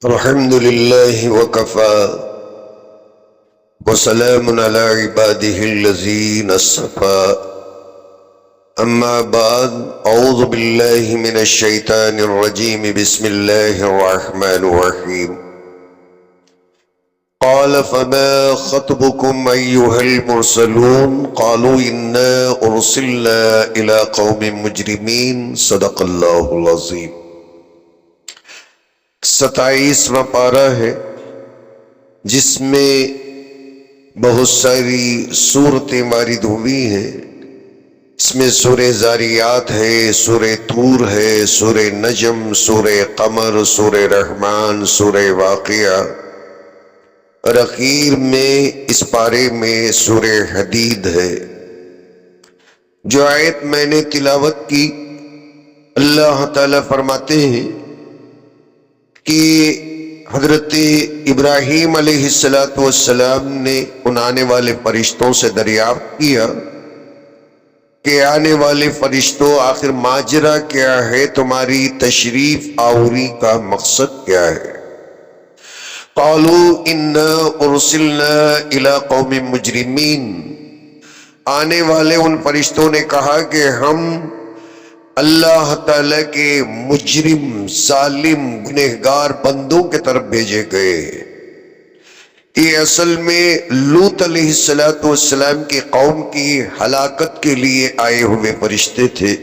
الحمد لله وكفى وسلام على عباده الذين اصطفى أما بعد أعوذ بالله من الشيطان الرجيم بسم الله الرحمن الرحيم قال فما خطبكم أيها المرسلون قالوا إنا أرسلنا إلى قوم مجرمين صدق الله العظيم 27واں پارہ ہے جس میں بہت ساری صورتیں وارد ہوئی ہیں۔ اس میں سورہ زاریات ہے، سورہ طور ہے، سورہ نجم، سورہ قمر، سورہ رحمان، سورہ واقعہ، اور اخیر میں اس پارے میں سورہ حدید ہے۔ جو آیت میں نے تلاوت کی، اللہ تعالیٰ فرماتے ہیں کہ حضرت ابراہیم علیہ السلام نے ان آنے والے فرشتوں سے دریافت کیا کہ آنے والے فرشتوں آخر ماجرا کیا ہے، تمہاری تشریف آوری کا مقصد کیا ہے؟ قالوا انا ارسلنا الی قوم مجرمین، آنے والے ان فرشتوں نے کہا کہ ہم اللہ تعالیٰ کے مجرم، ظالم، گنہگار بندوں کے طرف بھیجے گئے۔ یہ اصل میں لوط علیہ السلام کی قوم کی ہلاکت کے لیے آئے ہوئے فرشتے تھے۔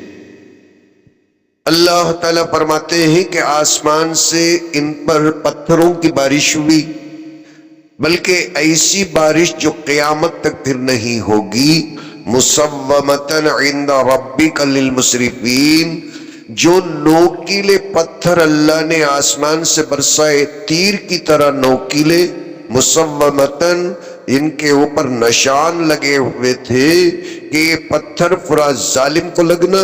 اللہ تعالیٰ فرماتے ہیں کہ آسمان سے ان پر پتھروں کی بارش ہوئی، بلکہ ایسی بارش جو قیامت تک پھر نہیں ہوگی، مصومتاً عند ربک للمسرفین، جو نوکیلے پتھر اللہ نے آسمان سے برسائے، تیر کی طرح نوکیلے، مصومتاً ان کے اوپر نشان لگے ہوئے تھے کہ یہ پتھر فلاں ظالم کو لگنا،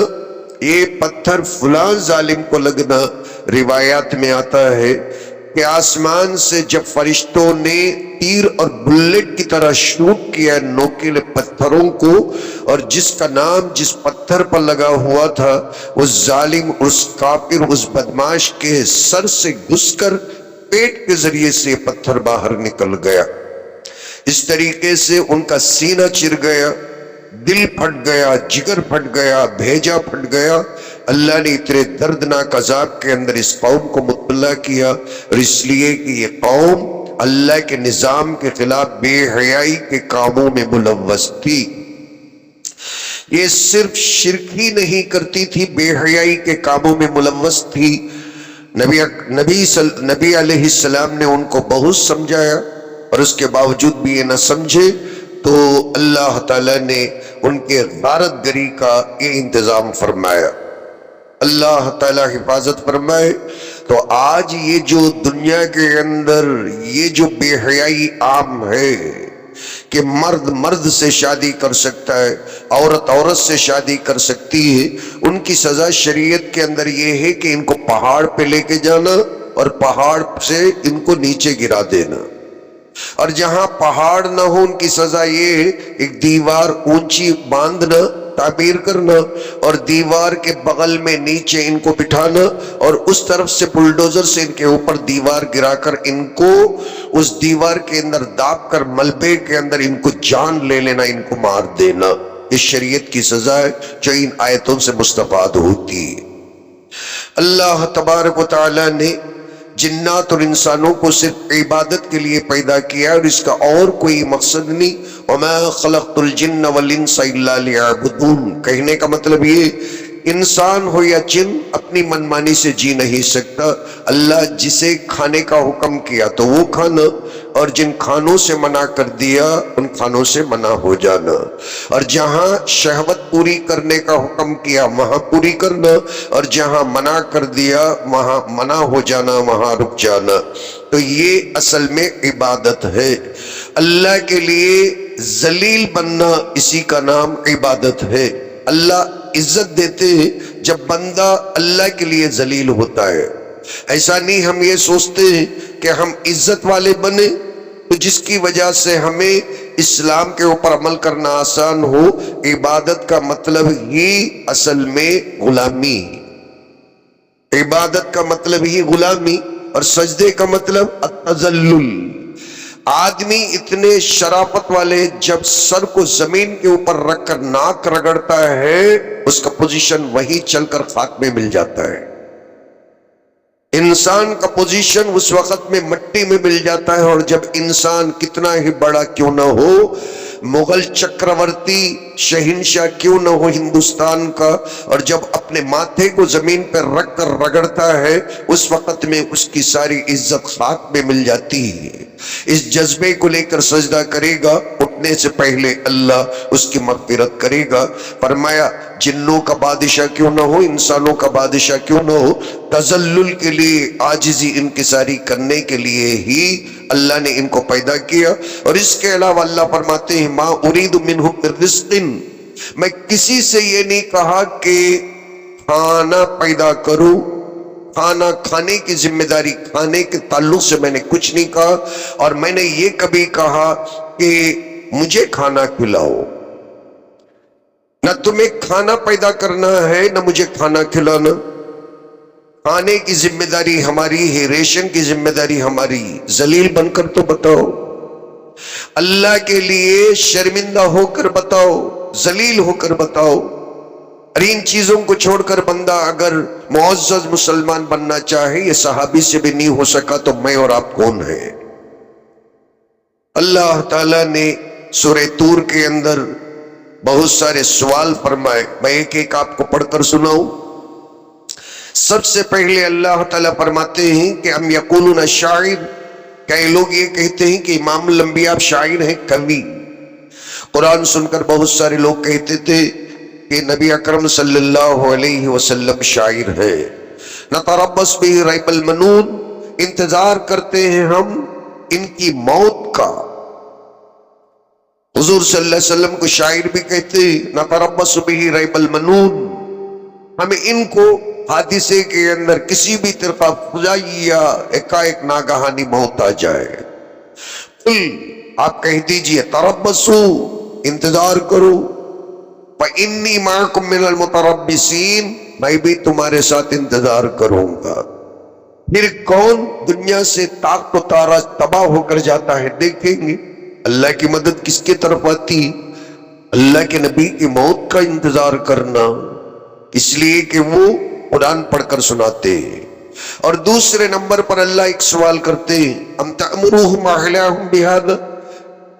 یہ پتھر فلاں ظالم کو لگنا۔ روایات میں آتا ہے کہ آسمان سے جب فرشتوں نے تیر اور بلٹ کی طرح شوٹ کیا نوکیلے پتھروں کو، اور جس کا نام جس پتھر پر لگا ہوا تھا، اس ظالم، اس کافر، اس بدماش کے سر سے گھس کر پیٹ کے ذریعے سے پتھر باہر نکل گیا۔ اس طریقے سے ان کا سینہ چر گیا، دل پھٹ گیا، جگر پھٹ گیا، بھیجا پھٹ گیا۔ اللہ نے اتنے دردناک عذاب کے اندر اس قوم کو مبتلا کیا، اور اس لیے کہ یہ قوم اللہ کے نظام کے خلاف بے حیائی کے کاموں میں ملوث تھی۔ یہ صرف شرک ہی نہیں کرتی تھی، بے حیائی کے کاموں میں ملوث تھی۔ نبی علیہ السلام نے ان کو بہت سمجھایا، اور اس کے باوجود بھی یہ نہ سمجھے تو اللہ تعالیٰ نے ان کے غارت گری کا یہ انتظام فرمایا۔ اللہ تعالیٰ حفاظت فرمائے۔ تو آج یہ جو دنیا کے اندر یہ جو بے حیائی عام ہے کہ مرد مرد سے شادی کر سکتا ہے، عورت عورت سے شادی کر سکتی ہے، ان کی سزا شریعت کے اندر یہ ہے کہ ان کو پہاڑ پہ لے کے جانا اور پہاڑ سے ان کو نیچے گرا دینا، اور جہاں پہاڑ نہ ہو ان کی سزا یہ ہے ایک دیوار اونچی باندھنا، تعمیر کرنا، اور دیوار کے بغل میں نیچے ان کو بٹھانا، اور اس طرف سے بلڈوزر سے ان کے اوپر دیوار گرا کر ان کو اس دیوار کے اندر داب کر ملبے کے اندر ان کو جان لے لینا، ان کو مار دینا۔ اس شریعت کی سزا ہے جو ان آیتوں سے مستفاد ہوتی ہے۔ اللہ تبارک و تعالی نے جنات اور انسانوں کو صرف عبادت کے لیے پیدا کیا، اور اس کا اور کوئی مقصد نہیں۔ وَمَا خَلَقْتُ الْجِنَّ وَالْإِنسَ إِلَّا لِيَعْبُدُونَ، کہنے کا مطلب یہ انسان ہو یا جن اپنی منمانی سے جی نہیں سکتا۔ اللہ جسے کھانے کا حکم کیا تو وہ کھانا، اور جن کھانوں سے منع کر دیا ان کھانوں سے منع ہو جانا، اور جہاں شہوت پوری کرنے کا حکم کیا وہاں پوری کرنا، اور جہاں منع کر دیا وہاں منع ہو جانا، وہاں رک جانا۔ تو یہ اصل میں عبادت ہے۔ اللہ کے لیے ذلیل بننا، اسی کا نام عبادت ہے۔ اللہ عزت دیتے ہیں جب بندہ اللہ کے لیے ذلیل ہوتا ہے۔ ایسا نہیں ہم یہ سوچتے ہیں کہ ہم عزت والے بنے تو جس کی وجہ سے ہمیں اسلام کے اوپر عمل کرنا آسان ہو۔ عبادت کا مطلب ہی اصل میں غلامی، عبادت کا مطلب ہی غلامی۔ اور سجدے کا مطلب التذلل۔ آدمی اتنے شرافت والے جب سر کو زمین کے اوپر رکھ کر ناک رگڑتا ہے، اس کا پوزیشن وہیں چل کر خاک میں مل جاتا ہے۔ انسان کا پوزیشن اس وقت میں مٹی میں مل جاتا ہے، اور جب انسان کتنا ہی بڑا کیوں نہ ہو، مغل چکرورتی شہنشاہ کیوں نہ ہو ہندوستان کا، اور جب اپنے ماتھے کو زمین پر رکھ کر رگڑتا ہے، اس وقت میں اس کی ساری عزت خاک میں مل جاتی ہے۔ اس جذبے کو لے کر سجدہ کرے گا، اٹھنے سے پہلے اللہ اس کی مغفرت کرے گا۔ فرمایا جنوں کا بادشاہ کیوں نہ ہو، انسانوں کا بادشاہ کیوں نہ ہو، تذلل کے لیے، عاجزی انکساری کرنے کے لیے ہی اللہ نے ان کو پیدا کیا۔ اور اس کے علاوہ اللہ فرماتے ہیں ما ارید منہم من رزق، میں کسی سے یہ نہیں کہا کہ کھانا پیدا کرو، کھانا کھانے کی ذمہ داری، کھانے کے تعلق سے میں نے کچھ نہیں کہا، اور میں نے یہ کبھی کہا کہ مجھے کھانا کھلاؤ۔ نہ تمہیں کھانا پیدا کرنا ہے، نہ مجھے کھانا کھلانا۔ کھانے کی ذمہ داری ہماری ہے، ریشن کی ذمہ داری ہماری۔ ذلیل بن کر تو بتاؤ، اللہ کے لیے شرمندہ ہو کر بتاؤ، ذلیل ہو کر بتاؤ۔ اور ان چیزوں کو چھوڑ کر بندہ اگر معزز مسلمان بننا چاہے، یہ صحابی سے بھی نہیں ہو سکا، تو میں اور آپ کون ہیں؟ اللہ تعالیٰ نے سورہ طور کے اندر بہت سارے سوال فرمائے، میں ایک ایک آپ کو پڑھ کر سناؤں۔ سب سے پہلے اللہ تعالیٰ فرماتے ہیں کہ ام یقولون شاعر، کئی لوگ یہ کہتے ہیں کہ امام الانبیاء شاعر ہیں، کوی۔ قرآن سن کر بہت سارے لوگ کہتے تھے کہ نبی اکرم صلی اللہ علیہ وسلم شاعر ہے۔ نتربص بہ ریب المنون، انتظار کرتے ہیں ہم ان کی موت کا۔ حضور صلی اللہ علیہ وسلم کو شاعر بھی کہتے ہیں، نتربص بہ ریب المنون، ہمیں ان کو حادثے کے اندر کسی بھی طرح فجائی یا ایک ناگہانی موت آ جائے۔ قل، آپ کہہ دیجئے، تربصوا، انتظار کرو، وَإِنِّي مَعَكُمْ مِنَ الْمُتَرَبِّصِينَ، میں بھی تمہارے ساتھ انتظار کروں گا۔ پھر کون دنیا سے طاق و تارا تباہ ہو کر جاتا ہے دیکھیں گے۔ اللہ کی مدد کس کے طرف آتی؟ اللہ کے نبی کی موت کا انتظار کرنا، اس لیے کہ وہ قرآن پڑھ کر سناتے ہیں۔ اور دوسرے نمبر پر اللہ ایک سوال کرتے ہیں، ام تأمرهم احلاهم بهذا،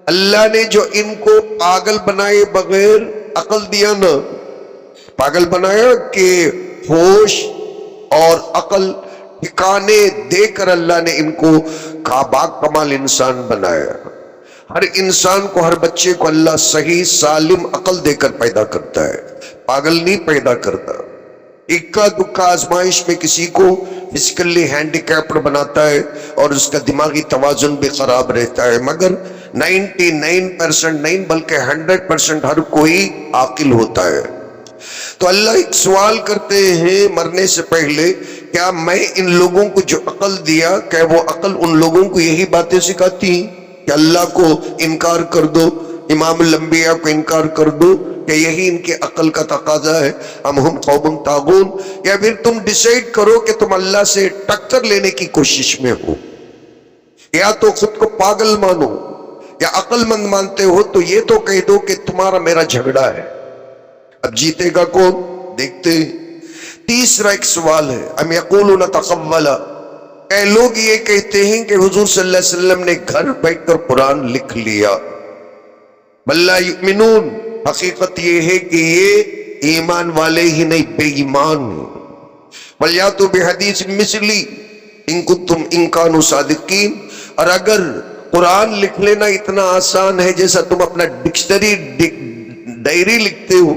اللہ نے جو ان کو پاگل بنائے بغیر عقل دیا نا، پاگل بنایا کہ ہوش اور عقل ٹھکانے دے کر اللہ نے ان کو باق کمال انسان بنایا۔ ہر انسان کو، ہر بچے کو اللہ صحیح سالم عقل دے کر پیدا کرتا ہے، پاگل نہیں پیدا کرتا۔ اکا دکا آزمائش میں کسی کو فزیکلی ہینڈی کیپڈ بناتا ہے اور اس کا دماغی توازن بھی خراب رہتا ہے، مگر 99% نہیں بلکہ 100% ہر کوئی عاقل ہوتا ہے۔ تو اللہ ایک سوال کرتے ہیں مرنے سے پہلے، کیا میں ان لوگوں کو جو عقل دیا، کیا وہ عقل ان لوگوں کو یہی باتیں سکھاتی ہیں کہ اللہ کو انکار کر دو، امام الانبیاء کو انکار کر دو؟ کہ یہی ان کی عقل کا تقاضا ہے؟ ام ہم قوم طاغون، یا پھر تم ڈیسائیڈ کرو کہ تم اللہ سے ٹکر لینے کی کوشش میں ہو، یا تو خود کو پاگل مانو یا عقل مند مانتے ہو، تو یہ تو کہہ دو کہ تمہارا میرا جھگڑا ہے۔ اب جیتے گا کون؟ دیکھتے ہیں۔ تیسرا ایک سوال ہے، ام یقولون تقولا، اے لوگ یہ کہتے ہیں کہ حضور صلی اللہ علیہ وسلم نے گھر بیٹھ کر قرآن لکھ لیا۔ بل لا یؤمنون، حقیقت یہ ہے کہ یہ ایمان والے ہی نہیں، بے ایمان ہیں۔ بل یاتوا بحدیث مثلی ان کنتم ان کانوا صادقین، اور اگر قرآن لکھ لینا اتنا آسان ہے جیسا تم اپنا ڈکشنری ڈائری لکھتے ہو،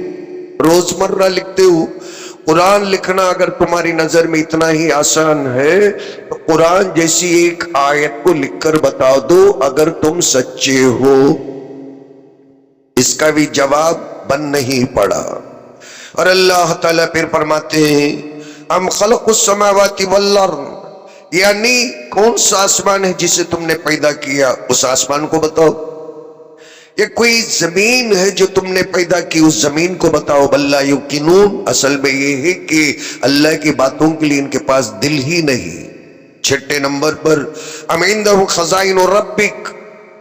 روزمرہ لکھتے ہو، قرآن لکھنا اگر تمہاری نظر میں اتنا ہی آسان ہے تو قرآن جیسی ایک آیت کو لکھ کر بتا دو اگر تم سچے ہو۔ اس کا بھی جواب بن نہیں پڑا۔ اور اللہ تعالیٰ پھر فرماتے ہیں ام خلق السماوات والارض، یعنی کون سا آسمان ہے جسے تم نے پیدا کیا، اس آسمان کو بتاؤ، یا کوئی زمین ہے جو تم نے پیدا کی، اس زمین کو بتاؤ۔ بل لا یوقنون، اصل میں یہ ہے کہ اللہ کی باتوں کے لیے ان کے پاس دل ہی نہیں۔ چھٹے نمبر پر ام عندہ خزائن ربک،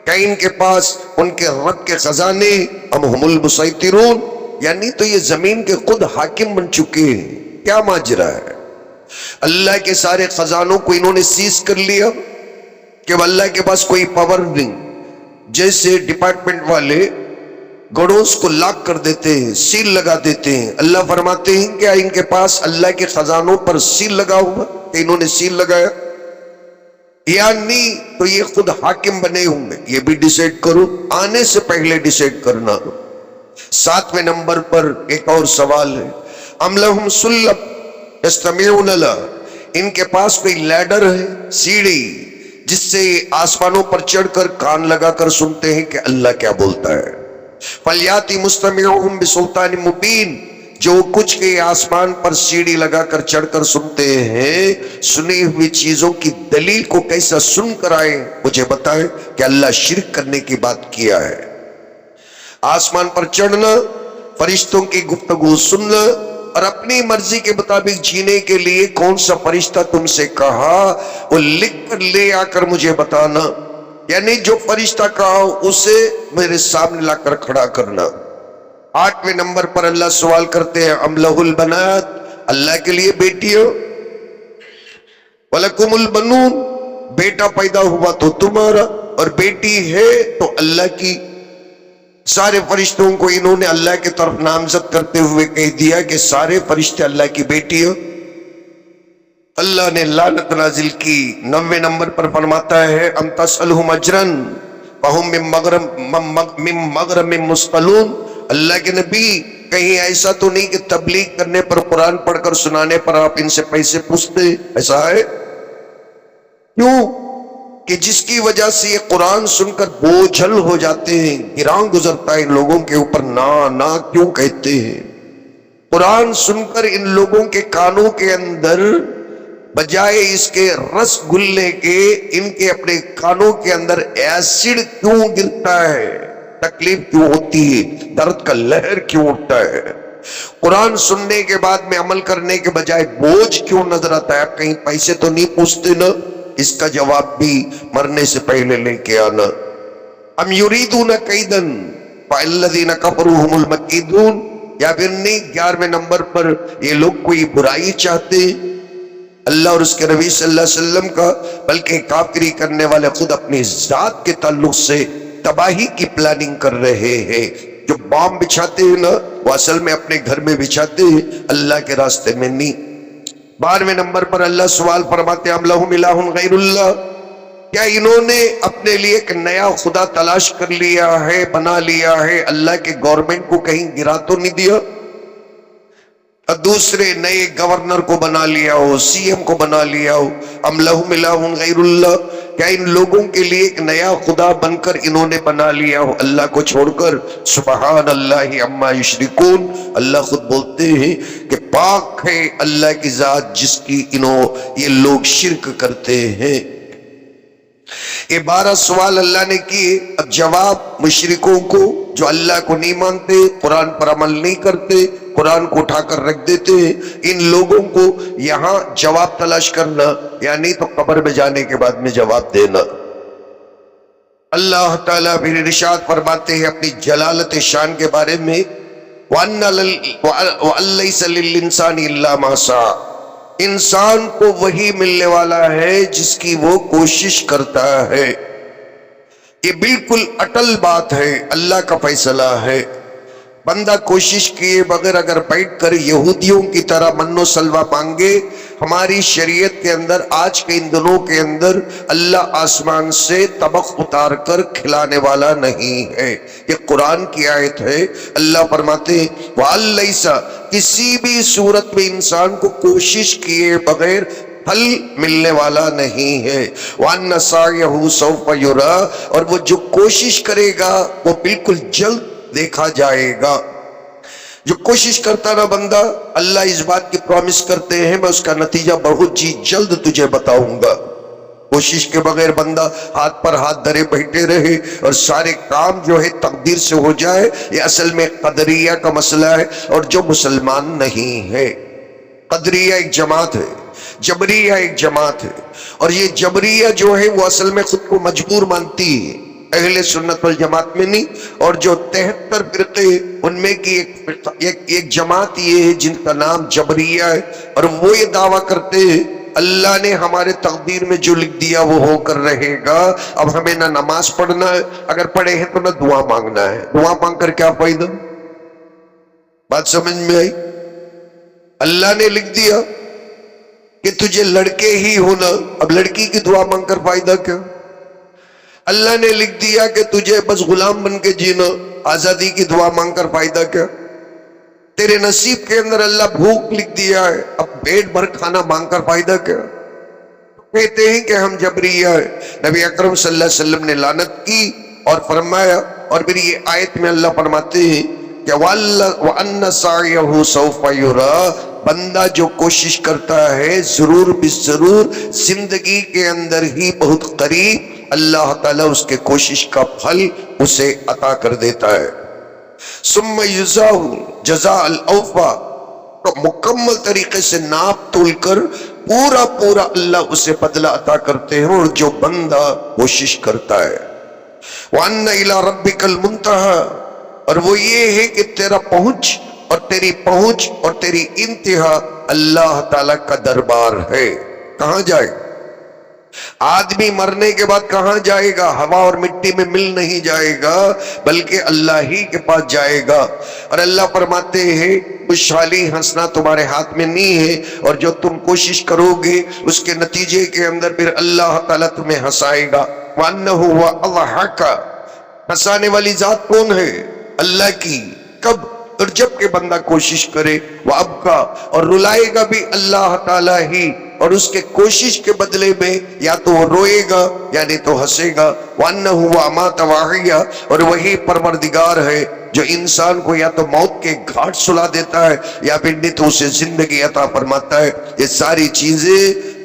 کہ ان کے پاس ان کے رب کے خزانے، ام ہم المسیطرون، یعنی تو یہ زمین کے خود حاکم بن چکے ہیں۔ کیا ماجرا ہے؟ اللہ کے سارے خزانوں کو انہوں نے سیز کر لیا کہ اللہ کے پاس کوئی پاور نہیں، جیسے ڈپارٹمنٹ والے گڑوز کو لاک کر دیتے ہیں، سیل لگا دیتے ہیں۔ اللہ فرماتے ہیں کیا ان کے پاس اللہ کے خزانوں پر سیل لگا ہوا کہ انہوں نے سیل لگایا؟ یا نہیں تو یہ خود حاکم بنے ہوں گے؟ یہ بھی ڈیسائیڈ کرو، آنے سے پہلے ڈیسائیڈ کرنا۔ ساتویں نمبر پر ایک اور سوال ہے، ام لہم سلم یستمعون لہ، ان کے پاس کوئی لیڈر ہے، سیڑھی، جس سے آسمانوں پر چڑھ کر کان لگا کر سنتے ہیں کہ اللہ کیا بولتا ہے؟ فَلْيَأْتِ مُسْتَمِعُهُمْ بِسُلْطَانٍ مُبِينٍ، جو کچھ کے آسمان پر سیڑھی لگا کر چڑھ کر سنتے ہیں، سنی ہوئی چیزوں کی دلیل کو کیسا سن کر آئیں، مجھے بتائیں کہ اللہ شرک کرنے کی بات کیا ہے۔ آسمان پر چڑھنا، فرشتوں کی گفتگو سننا، اور اپنی مرضی کے مطابق جینے کے لیے کون سا فرشتہ تم سے کہا وہ لکھ کر لے آ کر مجھے بتانا، یعنی جو فرشتہ کہا اسے میرے سامنے لا کر کھڑا کرنا۔ آٹھویں نمبر پر اللہ سوال کرتے ہیں، ام لہ البنات، اللہ کے لیے بیٹیاں، وَلَكُمُ الْبَنُونَ، بیٹا پیدا ہوا تو تمہارا، اور بیٹی ہے تو اللہ کی۔ سارے فرشتوں کو انہوں نے اللہ کی طرف نامزد کرتے ہوئے کہہ دیا کہ سارے فرشتے اللہ کی بیٹی ہیں۔ اللہ نے لعنت نازل کی۔ 90 نمبر پر فرماتا ہے، ام تسألہم اجرا فہم من مغرم مثقلون، اللہ کے نبی کہیں ایسا تو نہیں کہ تبلیغ کرنے پر، قرآن پڑھ کر سنانے پر آپ ان سے پیسے پوچھتے؟ ایسا ہے؟ کیوں کہ جس کی وجہ سے یہ قرآن سن کر بوجھل ہو جاتے ہیں، گراں گزرتا ہے ان لوگوں کے اوپر، نا کیوں کہتے ہیں؟ قرآن سن کر ان لوگوں کے کانوں کے اندر بجائے اس کے رس گلنے کے، ان کے اپنے کانوں کے اندر ایسڈ کیوں گرتا ہے؟ تکلیف کیوں ہوتی ہے؟ درد کا لہر کیوں اٹھتا ہے؟ قرآن سننے کے بعد میں عمل کرنے کے بجائے بوجھ کیوں نظر آتا ہے؟ آپ کہیں پیسے تو نہیں پوچھتے نا؟ اس کا جواب بھی مرنے سے پہلے لے کے آنا۔ ام یریدون کیدن فالذین کفروا هم المکیدون، یا پھر نہیں 11ویں نمبر پر یہ لوگ کوئی برائی چاہتے اللہ اور اس کے نبی صلی اللہ علیہ وسلم کا، بلکہ کافری کرنے والے خود اپنی ذات کے تعلق سے تباہی کی پلاننگ کر رہے ہیں۔ جو بام بچھاتے ہیں نا، وہ اصل میں اپنے گھر میں بچھاتے ہیں، اللہ کے راستے میں نہیں۔ 12ویں نمبر پر اللہ سوال فرماتے ہیں، ام لہم الہ غیر اللہ، کیا انہوں نے اپنے لیے ایک نیا خدا تلاش کر لیا ہے، بنا لیا ہے؟ اللہ کے گورنمنٹ کو کہیں گرا تو نہیں دیا؟ اور دوسرے نئے گورنر کو بنا لیا ہو، سی ایم کو بنا لیا ہو؟ ام لہم الہ غیر اللہ، کیا ان لوگوں کے لیے ایک نیا خدا بن کر انہوں نے بنا لیا ہو اللہ کو چھوڑ کر؟ سبحان اللہ عما یشرکون، اللہ خود بولتے ہیں کہ پاک ہے اللہ کی ذات جس کی یہ لوگ شرک کرتے ہیں۔ یہ 12 سوال اللہ نے کیے۔ اب جواب مشرکوں کو جو اللہ کو نہیں مانتے، قرآن پر عمل نہیں کرتے، قرآن کو اٹھا کر رکھ دیتے ہیں، ان لوگوں کو یہاں جواب تلاش کرنا، یعنی تو قبر میں جانے کے بعد میں جواب دینا۔ اللہ تعالیٰ پھر ارشاد فرماتے ہیں اپنی جلالت شان کے بارے میں، وَأَن لَّيْسَ لِلْإِنسَانِ إِلَّا مَا سَعَىٰ، انسان کو وہی ملنے والا ہے جس کی وہ کوشش کرتا ہے۔ یہ بالکل اٹل بات ہے، اللہ کا فیصلہ ہے۔ بندہ کوشش کیے بغیر اگر بیٹھ کر یہودیوں کی طرح من و سلوہ مانگے، ہماری شریعت کے اندر آج کے ان دنوں کے اندر اللہ آسمان سے طبق اتار کر کھلانے والا نہیں ہے۔ یہ قرآن کی آیت ہے۔ اللہ فرماتے ہیں وَأَن لَّيْسَ، کسی بھی صورت میں انسان کو کوشش کیے بغیر پھل ملنے والا نہیں ہے۔ وَأَنَّ سَعْيَهُ سَوْفَ يُرَىٰ، اور وہ جو کوشش کرے گا وہ بالکل جلد دیکھا جائے گا۔ جو کوشش کرتا نا بندہ، اللہ اس بات کی پرومس کرتے ہیں میں اس کا نتیجہ بہت جلد تجھے بتاؤں گا۔ کوشش کے بغیر بندہ ہاتھ پر ہاتھ دھرے بیٹھے رہے اور سارے کام جو ہے تقدیر سے ہو جائے، یہ اصل میں قدریہ کا مسئلہ ہے، اور جو مسلمان نہیں ہے۔ قدریہ ایک جماعت ہے جبریہ ایک جماعت ہے، اور یہ جبریہ جو ہے وہ اصل میں خود کو مجبور مانتی ہے، اہل سنت والجماعت میں نہیں۔ اور جو 73 فرقے ان میں کی ایک جماعت یہ ہے جن کا نام جبریہ ہے، اور وہ یہ دعویٰ کرتے ہیں اللہ نے ہمارے تقدیر میں جو لکھ دیا وہ ہو کر رہے گا، اب ہمیں نہ نماز پڑھنا ہے، اگر پڑھے ہیں تو نہ دعا مانگنا ہے، دعا مانگ کر کیا فائدہ؟ بات سمجھ میں آئی؟ اللہ نے لکھ دیا کہ تجھے لڑکے ہی ہونا، اب لڑکی کی دعا مانگ کر فائدہ کیا؟ اللہ نے لکھ دیا کہ تجھے بس غلام بن کے جینا، آزادی کی دعا مانگ کر فائدہ کیا؟ تیرے نصیب کے اندر اللہ بھوک لکھ دیا ہے، اب پیٹ بھر کھانا مانگ کر فائدہ کیا؟ کہتے ہیں کہ ہم جبریہ ہیں۔ نبی اکرم صلی اللہ علیہ وسلم نے لعنت کی اور فرمایا، اور پھر یہ آیت میں اللہ فرماتے ہیں کہ وَأَنَّ سَعْيَهُ سَوْفَ يُرَى، بندہ جو کوشش کرتا ہے ضرور بالضرور زندگی کے اندر ہی بہت قریب اللہ تعالیٰ اس کے کوشش کا پھل اسے عطا کر دیتا ہے۔ ثم يجزاه جزاء الاوفى، تو مکمل طریقے سے ناپ تول کر پورا پورا اللہ اسے بدلہ عطا کرتے ہیں، اور جو بندہ کوشش کرتا ہے۔ وَأَنَّ إِلَىٰ رَبِّكَ الْمُنْتَهَىٰ، اور وہ یہ ہے کہ تیرا پہنچ اور تیری پہنچ اور تیری انتہا اللہ تعالیٰ کا دربار ہے۔ کہاں جائے آدمی؟ مرنے کے بعد کہاں جائے گا؟ ہوا اور مٹی میں مل نہیں جائے گا، بلکہ اللہ ہی کے پاس جائے گا۔ اور اللہ فرماتے ہیں خوشحالی ہنسنا تمہارے ہاتھ میں نہیں ہے، اور جو تم کوشش کرو گے اس کے نتیجے کے اندر پھر اللہ تعالیٰ تمہیں ہنسائے گا۔ وَأَنَّهُ وَأَضْحَكَ، ہنسانے والی ذات کون ہے؟ اللہ کی۔ کب؟ اور جب کہ بندہ کوشش کرے۔ وَأَبْكَى، اور رلائے گا بھی اللہ تعالیٰ ہی، اور اس کے کوشش کے بدلے میں یا تو وہ روئے گا یعنی تو ہنسے گا۔ وَأَنَّهُ وَأَمَاتَ وَأَحْيَا، اور وہی پروردگار ہے جو انسان کو یا تو موت کے گھاٹ سلا دیتا ہے یا پھر نہیں تو اسے زندگی عطا فرماتا ہے۔ یہ ساری چیزیں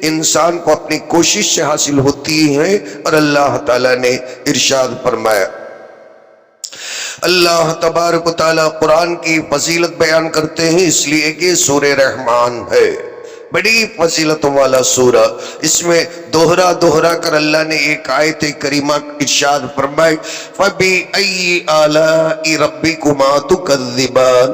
انسان کو اپنی کوشش سے حاصل ہوتی ہیں، اور اللہ تعالیٰ نے ارشاد فرمایا۔ اللہ تبارک و تعالیٰ قرآن کی فضیلت بیان کرتے ہیں اس لیے کہ سورہ رحمان ہے، بڑی فضیلتوں والا سورہ۔ اس میں دوہرا دوہرا کر اللہ نے ایک آیت کریمہ ارشاد فرمائی، فَبِأَيِّ آلَاءِ رَبِّكُمَا تُكَذِّبَانِ،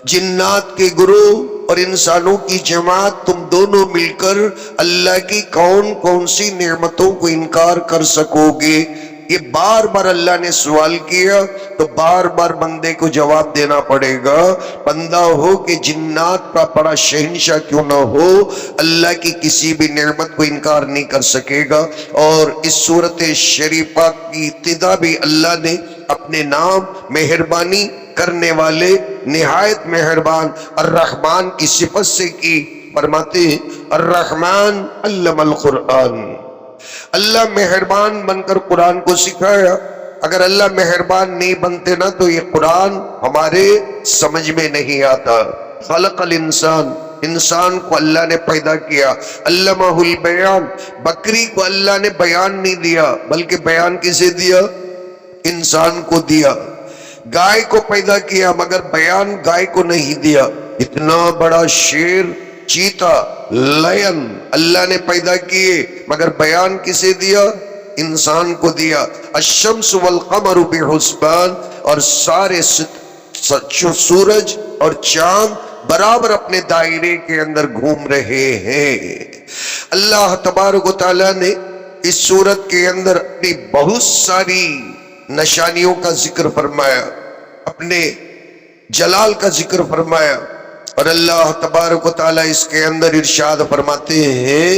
جنات کے گروہ اور انسانوں کی جماعت تم دونوں مل کر اللہ کی کون کون سی نعمتوں کو انکار کر سکو گے؟ یہ بار بار اللہ نے سوال کیا تو بار بار بندے کو جواب دینا پڑے گا۔ بندہ ہو کہ جنات کا بڑا شہنشاہ کیوں نہ ہو، اللہ کی کسی بھی نعمت کو انکار نہیں کر سکے گا۔ اور اس صورت شریفہ کی ابتدا بھی اللہ نے اپنے نام مہربانی کرنے والے نہایت مہربان الرحمن کی صفت سے کی۔ فرماتے ہیں الرحمن علم القرآن، اللہ مہربان بن کر قرآن کو سکھایا۔ اگر اللہ مہربان نہیں بنتے نا تو یہ قرآن ہمارے سمجھ میں نہیں آتا۔ خلق الانسان، انسان کو اللہ نے پیدا کیا۔ علمہ البیان، بکری کو اللہ نے بیان نہیں دیا بلکہ بیان کسے دیا؟ انسان کو دیا۔ گائے کو پیدا کیا مگر بیان گائے کو نہیں دیا۔ اتنا بڑا شیر، چیتا، لائن اللہ نے پیدا کیے مگر بیان کسے دیا؟ انسان کو دیا۔ الشمس والقمر بحسبان، اور سارے سورج اور چاند برابر اپنے دائرے کے اندر گھوم رہے ہیں۔ اللہ تبارک و تعالیٰ نے اس سورت کے اندر اپنی بہت ساری نشانیوں کا ذکر فرمایا، اپنے جلال کا ذکر فرمایا، اور اللہ تبارک و تعالیٰ اس کے اندر ارشاد فرماتے ہیں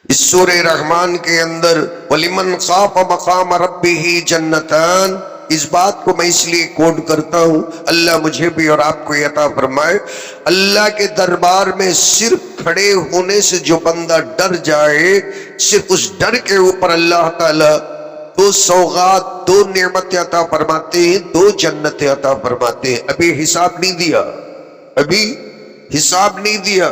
اس سورہ رحمان کے اندر وَلِمَنْ خَافَ مَقَامَ رَبِّهِ جَنَّتَانِ، اس بات کو میں اس لیے کوڈ کرتا ہوں اللہ مجھے بھی اور آپ کو عطا فرمائے۔ اللہ کے دربار میں صرف کھڑے ہونے سے جو بندہ ڈر جائے، صرف اس ڈر کے اوپر اللہ تعالیٰ دو سوغات، دو نعمتیں عطا فرماتے ہیں، دو جنتیں عطا فرماتے ہیں۔ ابھی حساب نہیں دیا، ابھی حساب نہیں دیا،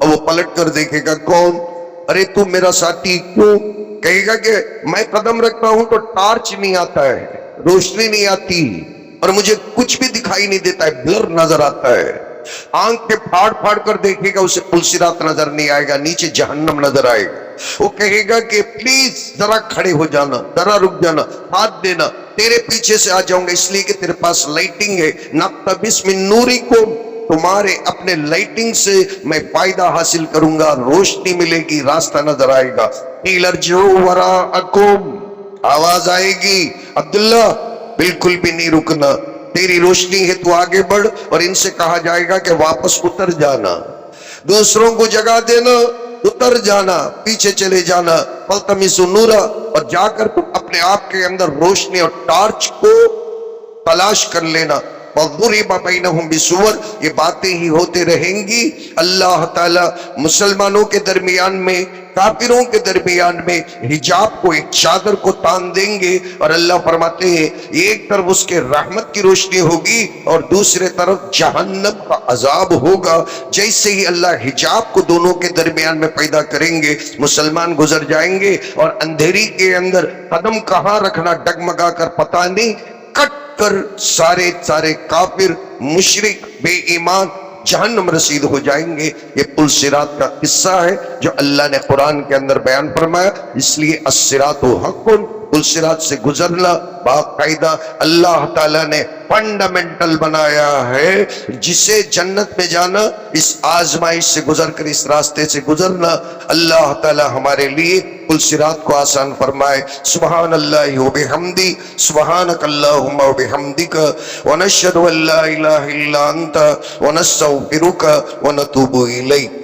اور وہ پلٹ کر دیکھے گا کون؟ ارے تو میرا ساتھی کیوں؟ کہے گا کہ میں قدم رکھتا ہوں تو ٹارچ نہیں آتا ہے، روشنی نہیں آتی، اور مجھے کچھ بھی دکھائی نہیں دیتا ہے، بلر نظر آتا ہے۔ آنکھ کے پھاڑ پھاڑ کر دیکھے گا، اسے پل صراط نظر نہیں آئے گا، نیچے جہنم نظر آئے گا۔ وہ کہے گا کہ پلیز ذرا کھڑے ہو جانا، ذرا رک جانا، ہاتھ دینا، تیرے پیچھے سے آ جاؤں گا، اس لیے کہ تیرے پاس لائٹنگ ہے۔ نقتبس من نورکم، تمہارے اپنے لائٹنگ سے میں فائدہ حاصل کروں گا، روشنی ملے گی، راستہ نظر آئے گا۔ قیل ارجعوا وراءکم، آواز آئے گی عبداللہ بالکل بھی نہیں رکنا، تیری روشنی ہے تو آگے بڑھ، اور ان سے کہا جائے گا کہ واپس اتر جانا، دوسروں کو جگہ دینا، اتر جانا، پیچھے چلے جانا۔ فَالْتَمِسُوا نُورًا، اور جا کر تم اپنے آپ کے اندر روشنی اور ٹارچ کو تلاش کر لینا۔ وَضُرِبَ بَيْنَهُمْ بِسُوَرٍ، یہ باتیں ہی ہوتے رہیں گی۔ اللہ تعالیٰ مسلمانوں کے درمیان میں، کافروں کے درمیان میں حجاب کو، ایک چادر کو تان دیں گے، اور اللہ فرماتے ہیں ایک طرف اس کے رحمت کی روشنی ہوگی اور دوسرے طرف جہنم کا عذاب ہوگا۔ جیسے ہی اللہ حجاب کو دونوں کے درمیان میں پیدا کریں گے، مسلمان گزر جائیں گے، اور اندھیری کے اندر قدم کہاں رکھنا ڈگمگا کر پتہ نہیں، کٹ کر سارے کافر، مشرک، بے ایمان جہنم رسید ہو جائیں گے۔ یہ پل صراط کا قصہ ہے جو اللہ نے قرآن کے اندر بیان فرمایا، اس لیے الصراط حق، پل صراط سے گزرنا باقاعدہ اللہ تعالیٰ نے فنڈامنٹل بنایا ہے۔ جسے جنت میں جانا، اس آزمائش سے گزر کر، اس راستے سے گزرنا، اللہ تعالیٰ ہمارے لیے پل صراط کو آسان فرمائے۔ سبحان اللہ و بحمدی، سبحانک اللہم و بحمدک، ونشہد ان لا الہ الا انت، ونستغفرک ونتوب الیک۔